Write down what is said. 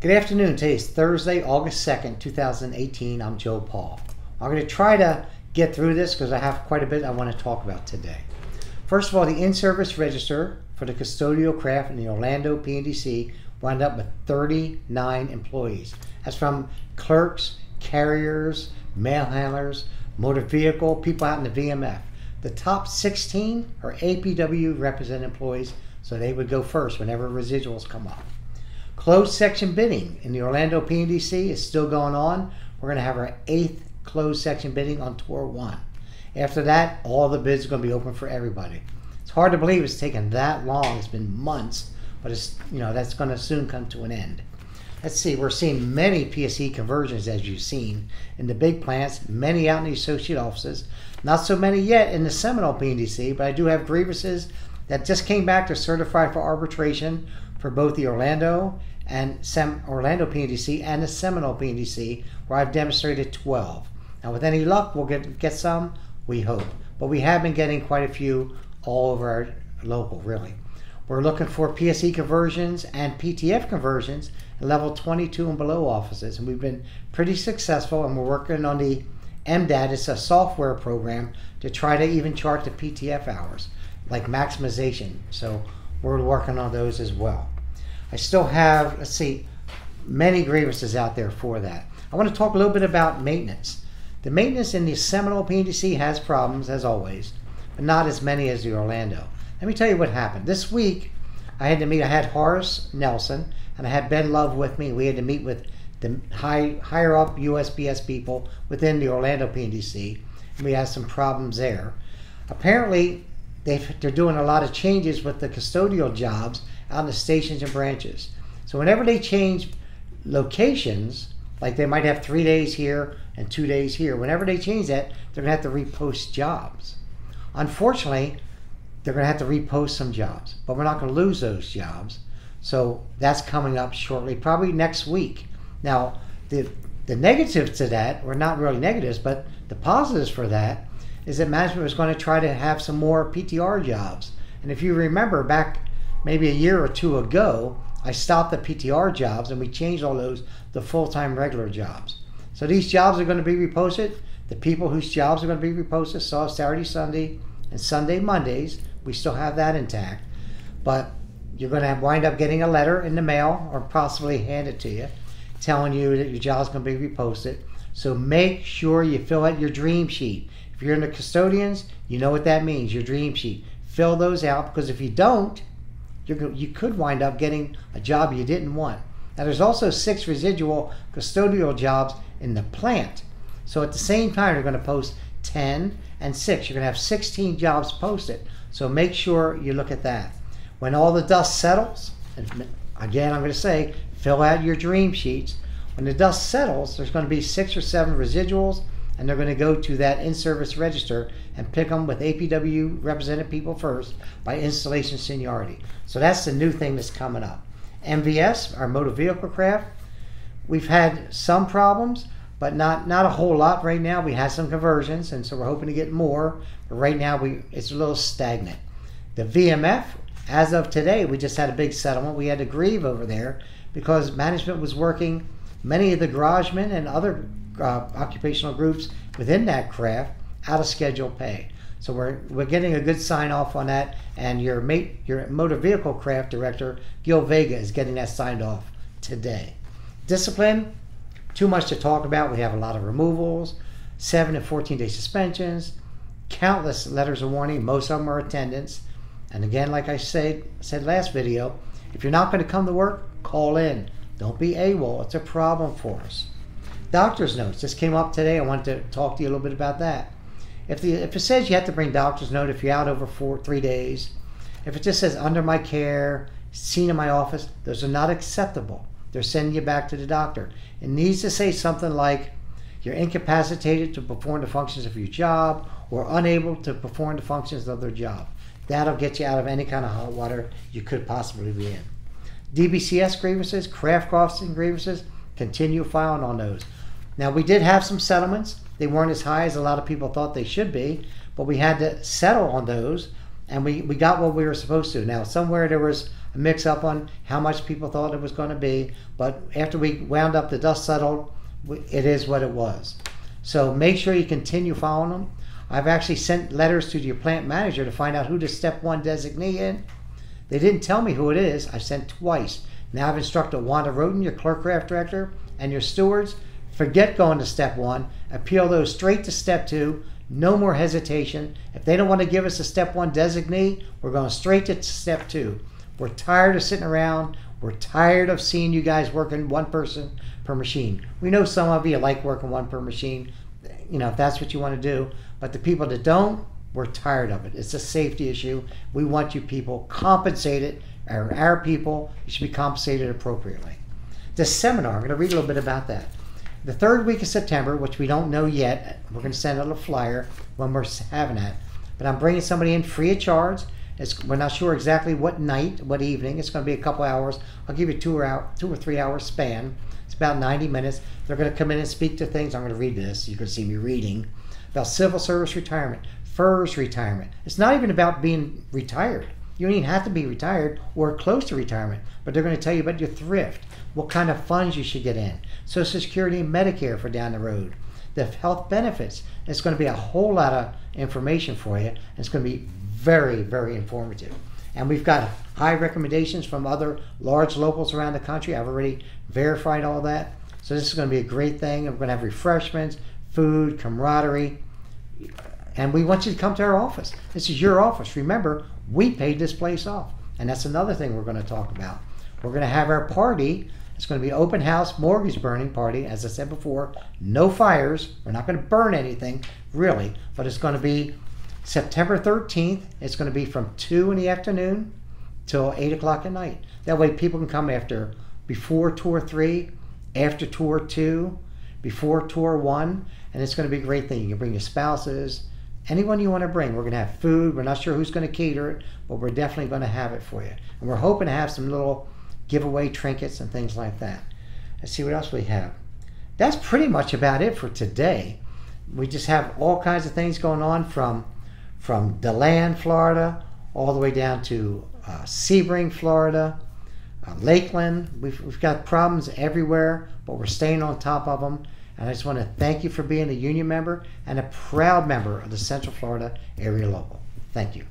Good afternoon. Today is Thursday, August 2nd, 2018. I'm Joe Paul. I'm going to try to get through this because I have quite a bit I want to talk about today. First of all, the in-service register for the custodial craft in the Orlando PNDC wound up with 39 employees. That's from clerks, carriers, mail handlers, motor vehicle, people out in the VMF. The top 16 are APW represented employees, so they would go first whenever residuals come up. Closed section bidding in the Orlando PNDC is still going on. We're going to have our 8th closed section bidding on Tour 1. After that, all the bids are going to be open for everybody. It's hard to believe it's taken that long. It's been months, but it's, that's going to soon come to an end. Let's see, we're seeing many PSE conversions, as you've seen, in the big plants, many out in the associate offices. Not so many yet in the Seminole PNDC, but I do have grievances that just came back to certify for arbitration for both the Orlando PNDC and the Seminole PNDC, where I've demonstrated 12. Now, with any luck, we'll get some, we hope. But we have been getting quite a few all over our local, really. We're looking for PSE conversions and PTF conversions in level 22 and below offices, and we've been pretty successful, and we're working on the MDAT. It's a software program to try to even chart the PTF hours, like maximization. So we're working on those as well. I still have, let's see, many grievances out there for that. I want to talk a little bit about maintenance. The maintenance in the Seminole PNDC has problems, as always, but not as many as the Orlando. Let me tell you what happened. This week, I had Horace Nelson, and I had Ben Love with me. We had to meet with the higher up USPS people within the Orlando PNDC, and we had some problems there. Apparently, they're doing a lot of changes with the custodial jobs out in the stations and branches. So whenever they change locations, like they might have 3 days here and 2 days here, whenever they change that, they're going to have to repost jobs. Unfortunately, they're going to have to repost some jobs, but we're not going to lose those jobs. So that's coming up shortly, probably next week. Now, the negatives to that, or not really negatives, but the positives for that, is that management was going to try to have some more PTR jobs. And if you remember back maybe a year or two ago, I stopped the PTR jobs and we changed all those to full-time regular jobs. So these jobs are going to be reposted. The people whose jobs are going to be reposted saw Saturday, Sunday, and Sunday, Mondays. We still have that intact. But you're going to wind up getting a letter in the mail or possibly hand it to you telling you that your job's going to be reposted. So make sure you fill out your dream sheet. If you're in the custodians, you know what that means, your dream sheet. Fill those out, because if you don't, you could wind up getting a job you didn't want. Now, there's also 6 residual custodial jobs in the plant. So at the same time, you're going to post 10 and 6. You're going to have 16 jobs posted. So make sure you look at that. When all the dust settles, and again, I'm going to say, fill out your dream sheets. When the dust settles, there's going to be 6 or 7 residuals, and they're going to go to that in-service register and pick them with APW represented people first by installation seniority. So that's the new thing that's coming up. MVS, our motor vehicle craft, we've had some problems, but not a whole lot right now. We had some conversions, and so we're hoping to get more. But right now, it's a little stagnant. The VMF, as of today, we just had a big settlement. We had to grieve over there because management was working many of the garagemen and other occupational groups within that craft out of scheduled pay. So we're getting a good sign off on that, and your motor vehicle craft director, Gil Vega, is getting that signed off today. Discipline, too much to talk about. We have a lot of removals, 7 and 14-day suspensions, countless letters of warning. Most of them are attendance. And again, like I said last video, if you're not going to come to work, call in. Don't be AWOL. It's a problem for us. Doctor's notes just came up today. I wanted to talk to you a little bit about that. If it says you have to bring doctor's note if you're out over 3 days, if it just says under my care, seen in my office, those are not acceptable. They're sending you back to the doctor. It needs to say something like you're incapacitated to perform the functions of your job or unable to perform the functions of their job. That'll get you out of any kind of hot water you could possibly be in. DBCS grievances, craft crossing grievances, continue filing on those. Now, we did have some settlements. They weren't as high as a lot of people thought they should be, but we had to settle on those, and we got what we were supposed to. Now, somewhere there was a mix up on how much people thought it was going to be. But after we wound up, the dust settled, it is what it was. So make sure you continue following them. I've actually sent letters to your plant manager to find out who the step 1 designee is. They didn't tell me who it is. I sent twice. Now I've instructed Wanda Roden, your clerk craft director, and your stewards, forget going to step 1. Appeal those straight to step 2. No more hesitation. If they don't want to give us a step 1 designee, we're going straight to step 2. We're tired of sitting around. We're tired of seeing you guys working one person per machine. We know some of you like working one per machine, if that's what you want to do. But the people that don't, we're tired of it. It's a safety issue. We want you people compensated. Our people, you should be compensated appropriately. The seminar, I'm going to read a little bit about that. The 3rd week of September, which we don't know yet, we're going to send out a flyer when we're having that. But I'm bringing somebody in free of charge. We're not sure exactly what night, what evening. It's going to be a couple hours. I'll give you 2 or 3 hour span. It's about 90 minutes. They're going to come in and speak to things. I'm going to read this. You can see me reading about civil service retirement, FERS retirement. It's not even about being retired. You don't even have to be retired or close to retirement, but they're going to tell you about your thrift, what kind of funds you should get in, Social Security and Medicare for down the road, the health benefits. It's going to be a whole lot of information for you. And it's going to be very, very informative. And we've got high recommendations from other large locals around the country. I've already verified all that. So this is going to be a great thing. We're going to have refreshments, food, camaraderie. And we want you to come to our office. This is your office. Remember, we paid this place off. And that's another thing we're going to talk about. We're going to have our party. It's going to be an open house mortgage burning party. As I said before, no fires. We're not going to burn anything, really. But it's going to be September 13th. It's going to be from 2 in the afternoon till 8 o'clock at night. That way people can come before tour 3, after tour 2, before tour 1. And it's going to be a great thing. You can bring your spouses, anyone you want to bring. We're going to have food. We're not sure who's going to cater it, but we're definitely going to have it for you. And we're hoping to have some little giveaway trinkets and things like that. Let's see what else we have. That's pretty much about it for today. We just have all kinds of things going on from DeLand, Florida, all the way down to Sebring, Florida, Lakeland. We've got problems everywhere, but we're staying on top of them. And I just want to thank you for being a union member and a proud member of the Central Florida Area Local. Thank you.